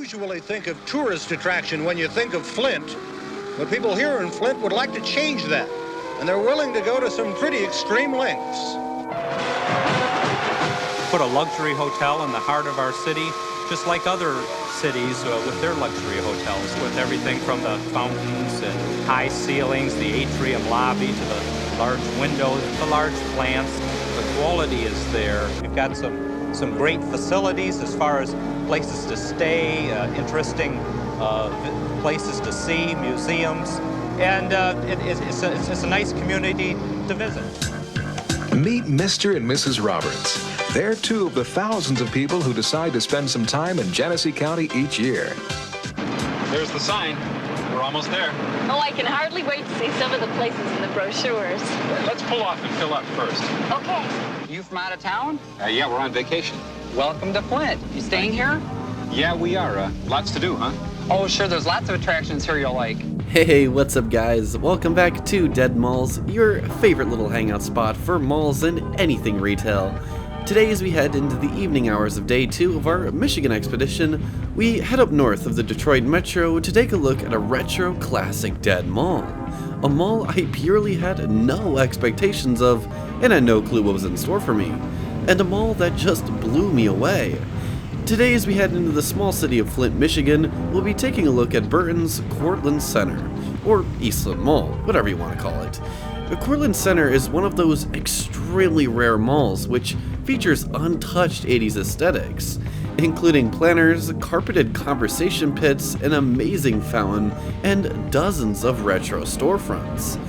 usually think of tourist attraction when you think of Flint, but people here in Flint would like to change that, and they're willing to go to some pretty extreme lengths. Put a luxury hotel in the heart of our city, just like other cities with their luxury hotels, with everything from the fountains and high ceilings, the atrium lobby, to the large windows, the large plants. The quality is there. We've got some great facilities as far as places to stay, interesting places to see, museums, and it's a nice community to visit. Meet Mr. and Mrs. Roberts. They're two of the thousands of people who decide to spend some time in Genesee County each year. There's the sign. We're almost there. Oh, I can hardly wait to see some of the places in the brochures. Let's pull off and fill up first. Okay. You from out of town? Yeah, we're on vacation. Welcome to Flint. You staying here? Yeah, we are. Lots to do, huh? Oh, sure, there's lots of attractions here you'll like. Hey, what's up guys? Welcome back to Dead Malls, your favorite little hangout spot for malls and anything retail. Today, as we head into the evening hours of day 2 of our Michigan expedition, we head up north of the Detroit Metro to take a look at a retro classic Dead Mall. A mall I purely had no expectations of and had no clue what was in store for me. And a mall that just blew me away. Today, as we head into the small city of Flint, Michigan, we'll be taking a look at Burton's Courtland Center, or Eastland Mall, whatever you want to call it. The Courtland Center is one of those extremely rare malls which features untouched 80s aesthetics, including planters, carpeted conversation pits, an amazing fountain, and dozens of retro storefronts.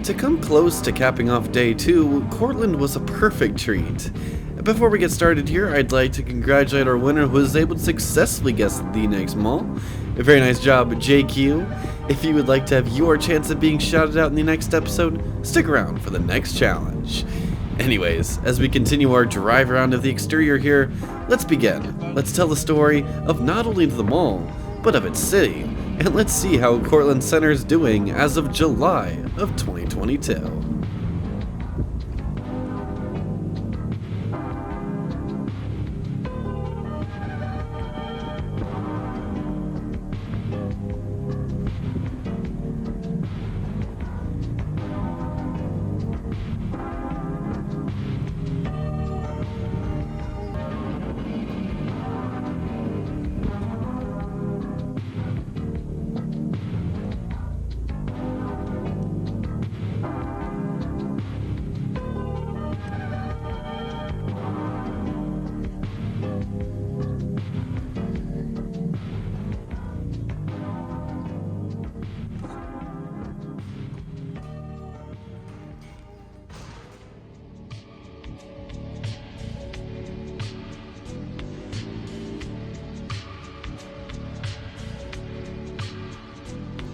To come close to capping off day 2, Courtland was a perfect treat. Before we get started here, I'd like to congratulate our winner who was able to successfully guess the next mall. A very nice job, JQ. If you would like to have your chance of being shouted out in the next episode, stick around for the next challenge. Anyways, as we continue our drive around of the exterior here, let's begin. Let's tell the story of not only the mall, but of its city, and let's see how Courtland Center is doing as of July of 2022.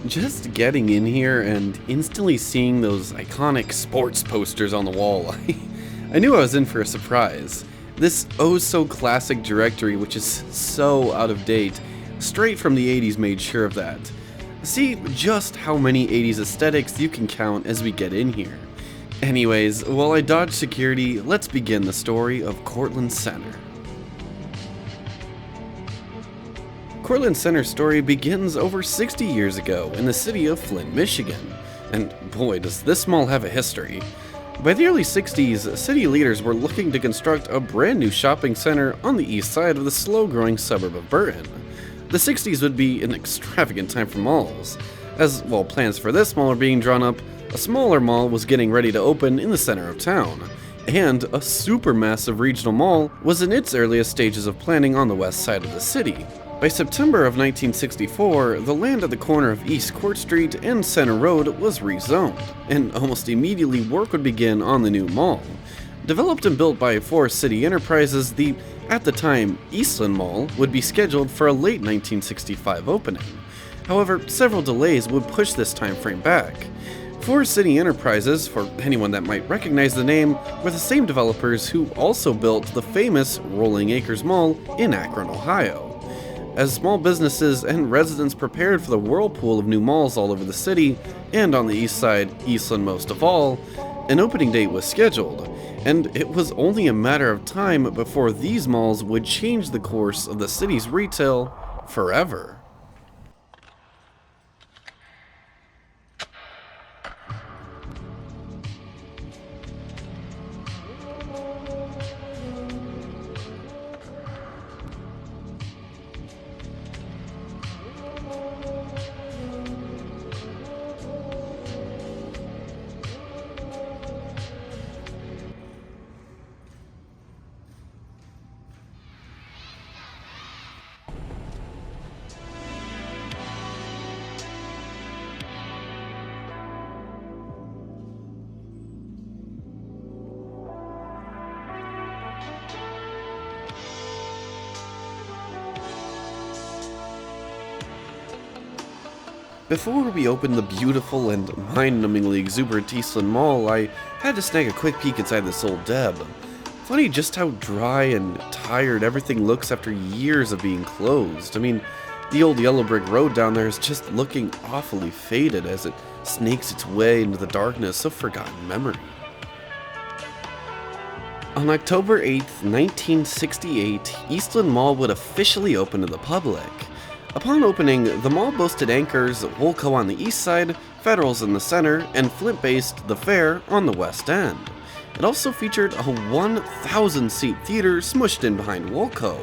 Just getting in here and instantly seeing those iconic sports posters on the wall, I knew I was in for a surprise. This oh-so-classic directory, which is so out of date, straight from the 80s made sure of that. See just how many 80s aesthetics you can count as we get in here. Anyways, while I dodge security, let's begin the story of Courtland Center. Courtland Center's story begins over 60 years ago in the city of Flint, Michigan. And boy, does this mall have a history. By the early 60s, city leaders were looking to construct a brand new shopping center on the east side of the slow-growing suburb of Burton. The 60s would be an extravagant time for malls. As while plans for this mall were being drawn up, a smaller mall was getting ready to open in the center of town. And a supermassive regional mall was in its earliest stages of planning on the west side of the city. By September of 1964, the land at the corner of East Court Street and Center Road was rezoned, and almost immediately work would begin on the new mall. Developed and built by Forest City Enterprises, the, at the time, Eastland Mall would be scheduled for a late 1965 opening. However, several delays would push this time frame back. Forest City Enterprises, for anyone that might recognize the name, were the same developers who also built the famous Rolling Acres Mall in Akron, Ohio. As small businesses and residents prepared for the whirlpool of new malls all over the city, and on the east side, Eastland most of all, an opening date was scheduled, and it was only a matter of time before these malls would change the course of the city's retail forever. Before we opened the beautiful and mind-numbingly exuberant Eastland Mall, I had to snag a quick peek inside this old Deb. Funny just how dry and tired everything looks after years of being closed. I mean, the old yellow brick road down there is just looking awfully faded as it snakes its way into the darkness of forgotten memory. On October 8th, 1968, Eastland Mall would officially open to the public. Upon opening, the mall boasted anchors Woolco on the east side, Federal's in the center, and Flint-based The Fair on the west end. It also featured a 1,000-seat theater smushed in behind Woolco,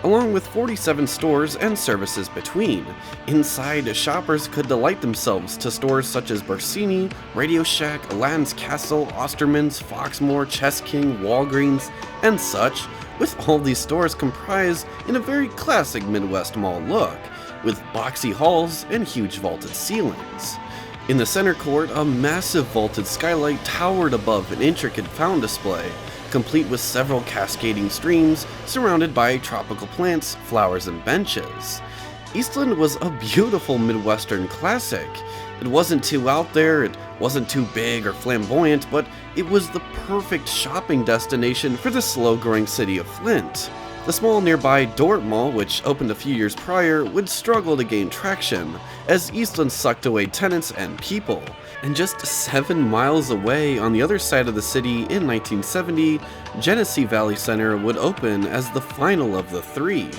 along with 47 stores and services between. Inside, shoppers could delight themselves to stores such as Barsini, Radio Shack, Aladdin's Castle, Osterman's, Foxmore, Chess King, Walgreens, and such, with all these stores comprised in a very classic Midwest mall look, with boxy halls and huge vaulted ceilings. In the center court, a massive vaulted skylight towered above an intricate fountain display, complete with several cascading streams surrounded by tropical plants, flowers, and benches. Eastland was a beautiful Midwestern classic. It wasn't too out there, it wasn't too big or flamboyant, but it was the perfect shopping destination for the slow-growing city of Flint. The small nearby Dort Mall, which opened a few years prior, would struggle to gain traction, as Eastland sucked away tenants and people. And just 7 miles away on the other side of the city in 1970, Genesee Valley Center would open as the final of the three.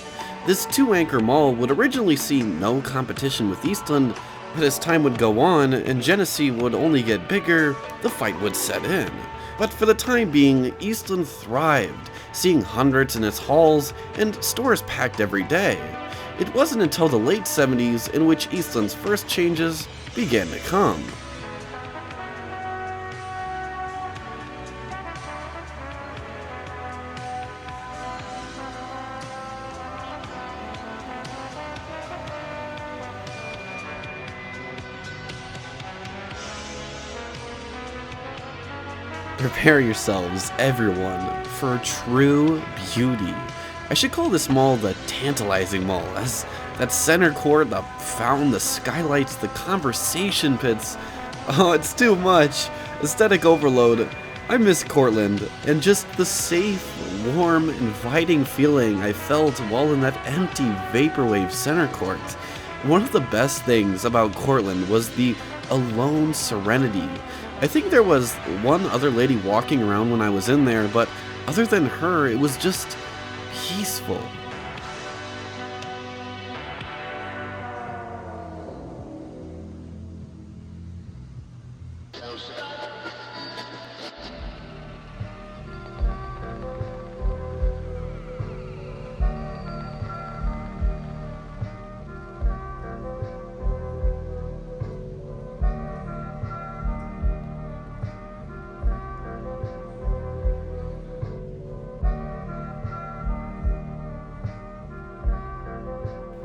This two-anchor mall would originally see no competition with Eastland, but as time would go on and Genesee would only get bigger, the fight would set in. But for the time being, Eastland thrived, seeing hundreds in its halls and stores packed every day. It wasn't until the late 70s in which Eastland's first changes began to come. Prepare yourselves, everyone, for true beauty. I should call this mall the tantalizing mall, as that center court, the fountain, the skylights, the conversation pits. Oh, it's too much. Aesthetic overload. I miss Courtland, and just the safe, warm, inviting feeling I felt while in that empty vaporwave center court. One of the best things about Courtland was the alone serenity. I think there was one other lady walking around when I was in there, but other than her, it was just peaceful.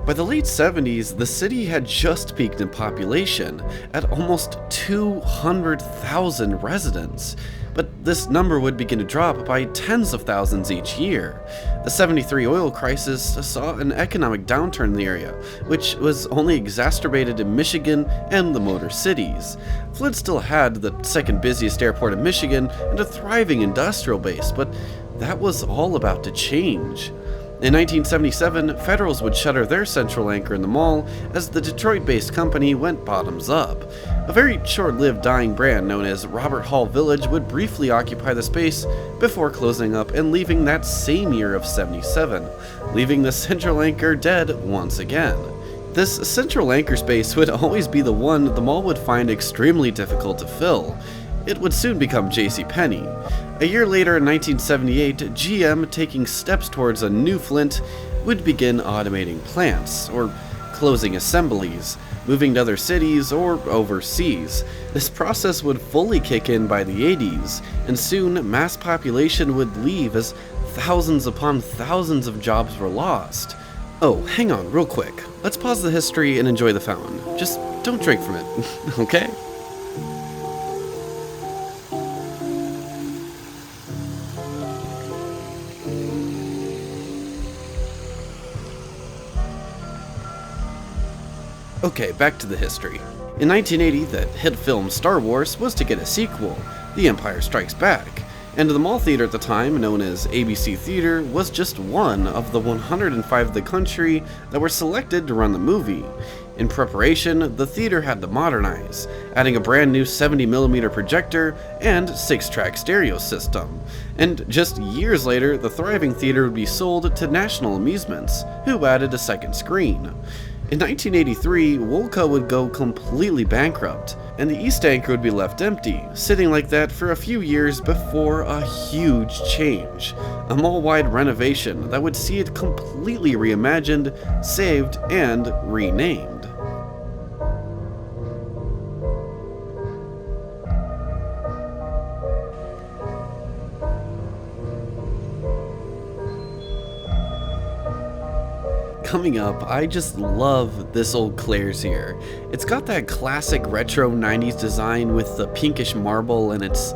By the late 70s, the city had just peaked in population, at almost 200,000 residents, but this number would begin to drop by tens of thousands each year. The '73 oil crisis saw an economic downturn in the area, which was only exacerbated in Michigan and the Motor Cities. Flint still had the second busiest airport in Michigan and a thriving industrial base, but that was all about to change. In 1977, Federals would shutter their central anchor in the mall as the Detroit-based company went bottoms up. A very short-lived dying brand known as Robert Hall Village would briefly occupy the space before closing up and leaving that same year of 77, leaving the central anchor dead once again. This central anchor space would always be the one the mall would find extremely difficult to fill. It would soon become JCPenney. A year later, in 1978, GM, taking steps towards a new Flint, would begin automating plants, or closing assemblies, moving to other cities or overseas. This process would fully kick in by the 80s, and soon mass population would leave as thousands upon thousands of jobs were lost. Oh, hang on, real quick. Let's pause the history and enjoy the fountain. Just don't drink from it, okay? Okay, back to the history. In 1980, the hit film Star Wars was to get a sequel, The Empire Strikes Back, and the mall theater at the time, known as ABC Theater, was just one of the 105 of the country that were selected to run the movie. In preparation, the theater had to modernize, adding a brand new 70mm projector and 6-track stereo system. And just years later, the thriving theater would be sold to National Amusements, who added a second screen. In 1983, Woolco would go completely bankrupt, and the East Anchor would be left empty, sitting like that for a few years before a huge change. A mall-wide renovation that would see it completely reimagined, saved, and renamed. Coming up, I just love this old Claire's here. It's got that classic retro 90s design with the pinkish marble, and it's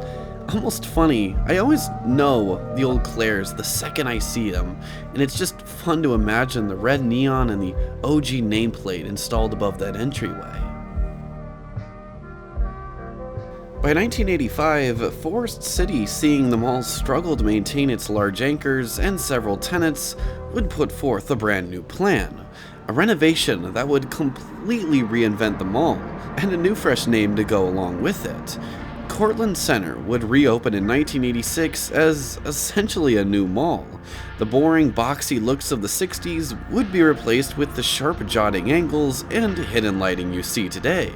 almost funny. I always know the old Claire's the second I see them, and it's just fun to imagine the red neon and the OG nameplate installed above that entryway. By 1985, Forest City, seeing the mall struggle to maintain its large anchors and several tenants, would put forth a brand new plan. A renovation that would completely reinvent the mall, and a new fresh name to go along with it. Courtland Center would reopen in 1986 as essentially a new mall. The boring, boxy looks of the 60s would be replaced with the sharp jotting angles and hidden lighting you see today.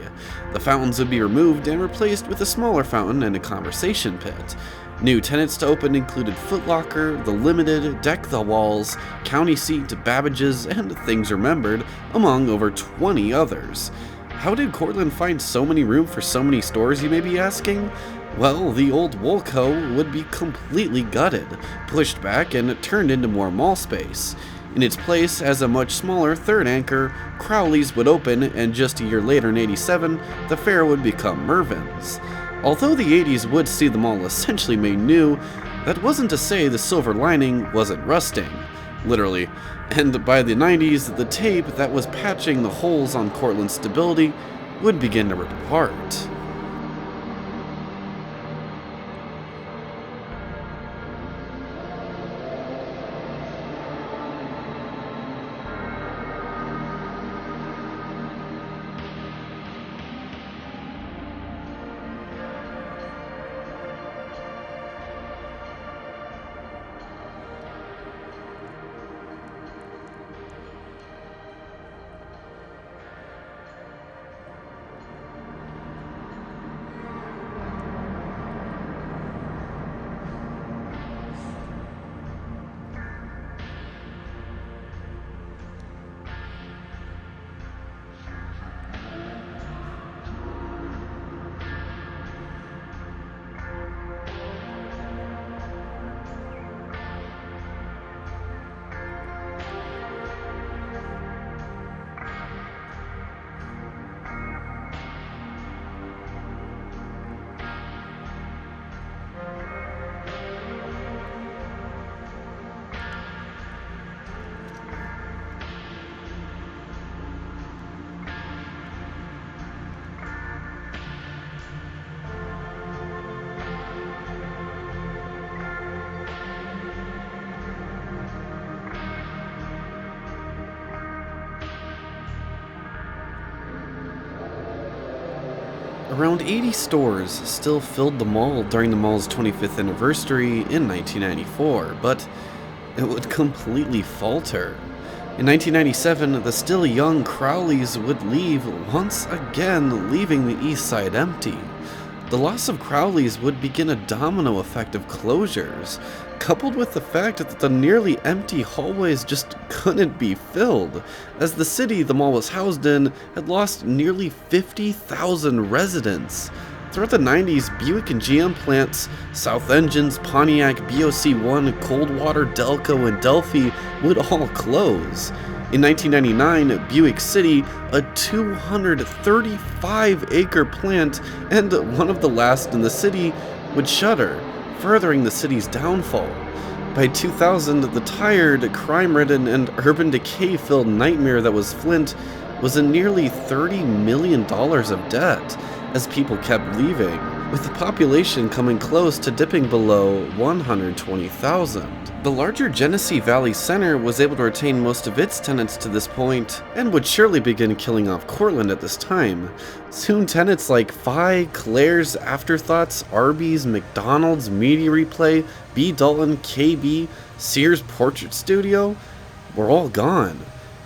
The fountains would be removed and replaced with a smaller fountain and a conversation pit. New tenants to open included Foot Locker, The Limited, Deck the Walls, County Seat, Babbage's, and Things Remembered, among over 20 others. How did Courtland find so many room for so many stores, you may be asking? Well, the old Woolco would be completely gutted, pushed back, and turned into more mall space. In its place, as a much smaller third anchor, Crowley's would open, and just a year later in '87, the fair would become Mervyn's. Although the 80s would see the mall essentially made new, that wasn't to say the silver lining wasn't rusting. Literally. And by the 90s, the tape that was patching the holes on Courtland's stability would begin to rip apart. Around 80 stores still filled the mall during the mall's 25th anniversary in 1994, but it would completely falter. In 1997, the still young Crowleys would leave once again, leaving the east side empty. The loss of Crowleys would begin a domino effect of closures, coupled with the fact that the nearly empty hallways just couldn't be filled, as the city the mall was housed in had lost nearly 50,000 residents. Throughout the 90s, Buick and GM plants, South Engines, Pontiac, BOC1, Coldwater, Delco, and Delphi would all close. In 1999, Buick City, a 235-acre plant and one of the last in the city, would shutter, furthering the city's downfall. By 2000, the tired, crime-ridden, and urban decay-filled nightmare that was Flint was in nearly $30 million of debt, as people kept leaving, with the population coming close to dipping below 120,000. The larger Genesee Valley Center was able to retain most of its tenants to this point, and would surely begin killing off Courtland at this time. Soon tenants like Phi, Claire's, Afterthoughts, Arby's, McDonald's, Media Replay, B. Dalton, KB, Sears Portrait Studio were all gone,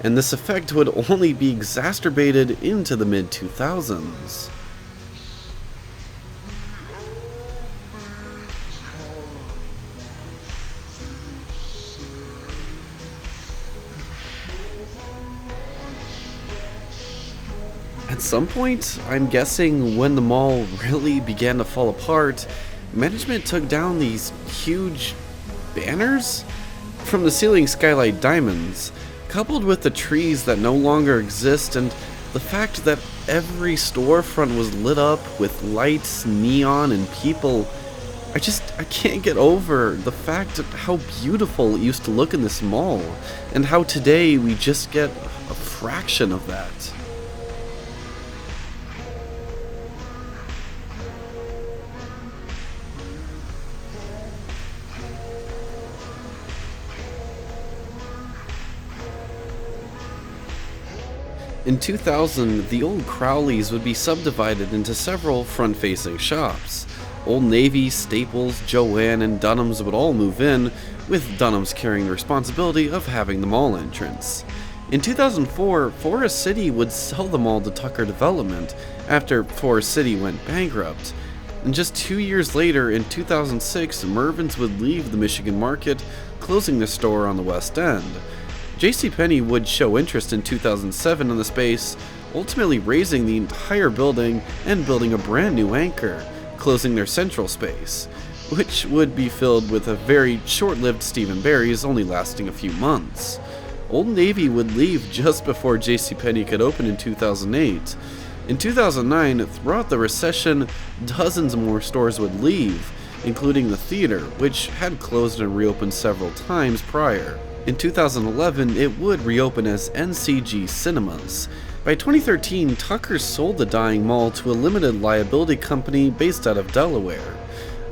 and this effect would only be exacerbated into the mid-2000s. At some point, I'm guessing when the mall really began to fall apart, management took down these huge banners from the ceiling skylight diamonds, coupled with the trees that no longer exist and the fact that every storefront was lit up with lights, neon, and people. I can't get over the fact of how beautiful it used to look in this mall, and how today we just get a fraction of that. In 2000, the old Crowleys would be subdivided into several front-facing shops. Old Navy, Staples, Joann, and Dunham's would all move in, with Dunham's carrying the responsibility of having the mall entrance. In 2004, Forest City would sell the mall to Tucker Development after Forest City went bankrupt. And just 2 years later, in 2006, Mervyn's would leave the Michigan market, closing the store on the West End. JCPenney would show interest in 2007 in the space, ultimately raising the entire building and building a brand new anchor, closing their central space, which would be filled with a very short-lived Stephen Barry's, only lasting a few months. Old Navy would leave just before JCPenney could open in 2008. In 2009, throughout the recession, dozens more stores would leave, including the theater, which had closed and reopened several times prior. In 2011, it would reopen as NCG Cinemas. By 2013, Tucker sold the dying mall to a limited liability company based out of Delaware.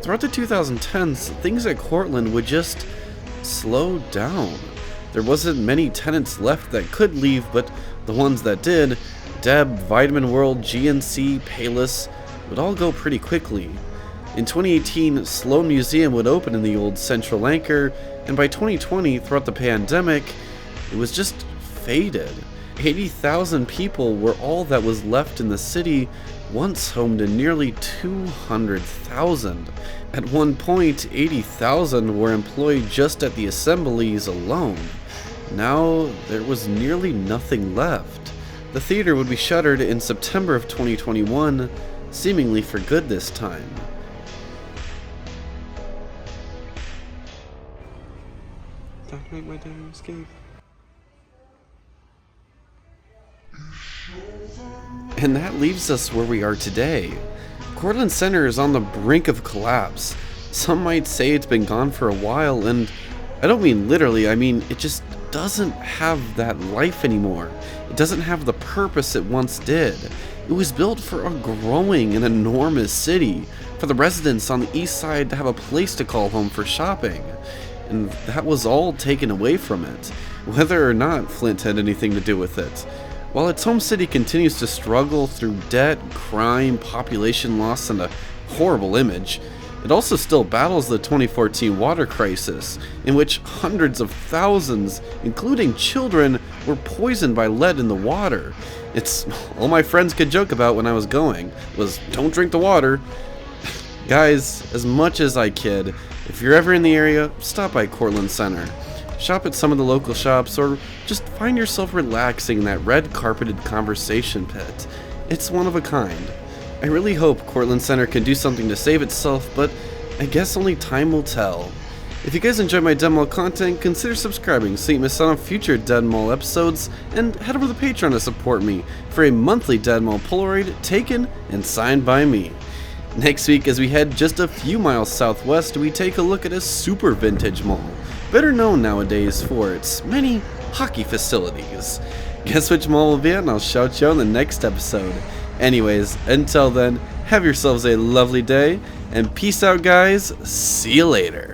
Throughout the 2010s, things at Courtland would just slow down. There wasn't many tenants left that could leave, but the ones that did, Deb, Vitamin World, GNC, Payless, would all go pretty quickly. In 2018, Sloan Museum would open in the old Central Anchor, and by 2020, throughout the pandemic, it was just faded. 80,000 people were all that was left in the city, once home to nearly 200,000. At one point, 80,000 were employed just at the assemblies alone. Now, there was nearly nothing left. The theater would be shuttered in September of 2021, seemingly for good this time. Don't make my dad escape. And that leaves us where we are today. Courtland Center is on the brink of collapse. Some might say it's been gone for a while, and I don't mean literally, I mean it just doesn't have that life anymore. It doesn't have the purpose it once did. It was built for a growing and enormous city, for the residents on the east side to have a place to call home for shopping. And that was all taken away from it, whether or not Flint had anything to do with it. While its home city continues to struggle through debt, crime, population loss, and a horrible image, it also still battles the 2014 water crisis, in which hundreds of thousands, including children, were poisoned by lead in the water. It's all my friends could joke about when I was going, was don't drink the water. Guys, as much as I kid, if you're ever in the area, stop by Courtland Center. Shop at some of the local shops, or just find yourself relaxing in that red carpeted conversation pit. It's one of a kind. I really hope Courtland Center can do something to save itself, but I guess only time will tell. If you guys enjoy my Dead Mall content, consider subscribing so you don't miss out on future Dead Mall episodes, and head over to the Patreon to support me for a monthly Dead Mall Polaroid taken and signed by me. Next week, as we head just a few miles southwest, we take a look at a super vintage mall, better known nowadays for its many hockey facilities. Guess which mall will be at, and I'll shout you out in the next episode. Anyways, until then, have yourselves a lovely day, and peace out, guys. See you later.